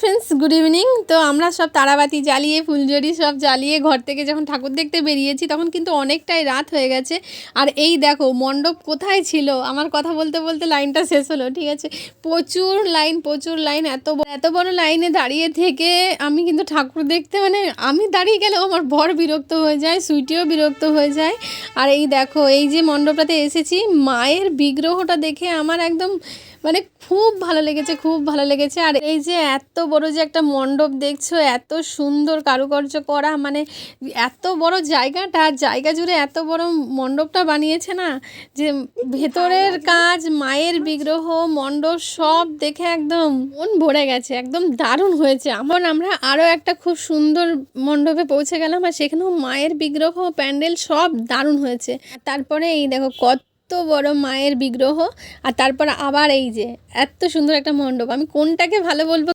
Friends, good evening. তো আমরা সব তারাবাতি জ্বালিয়ে ফুলঝুরি সব জ্বালিয়ে ঘর থেকে যখন ঠাকুর দেখতে বেরিয়েছি তখন কিন্তু অনেকটাই রাত হয়ে গেছে। আর এই দেখো মণ্ডপ কোথায় ছিল, আমার কথা বলতে বলতে লাইনটা শেষ হলো। ঠিক আছে, প্রচুর লাইন, এত বড় লাইনে দাঁড়িয়ে থেকে আমি কিন্তু ঠাকুর দেখতে, মানে আমি দাঁড়িয়ে গেলেও আমার বর বিরক্ত হয়ে যায়, সুইটিও বিরক্ত হয়ে যায়। আর এই দেখো এই যে মণ্ডপটাতে এসেছি, মায়ের বিগ্রহটা দেখে আমার একদম মানে খুব ভালো লেগেছে। আর এই যে এত বড় যে একটা মণ্ডপ দেখছো, এত সুন্দর কারুকার্য করা, মানে এত বড় জায়গা জুড়ে এত বড় মণ্ডপটা বানিয়েছে না, যে ভেতরের কাজ, মায়ের বিগ্রহ, মণ্ডপ সব দেখে একদম মন ভরে গেছে, একদম দারুণ হয়েছে। আমরা আরও একটা খুব সুন্দর মণ্ডপে পৌঁছে গেলাম, আর সেখানেও মায়ের বিগ্রহ, প্যান্ডেল সব দারুণ হয়েছে। তারপরে এই দেখো কত বড় মায়ের বিগ্রহ, আর তারপর আবার এই যে এত সুন্দর একটা মণ্ডপ, আমি কোনটাকে ভালো বলবো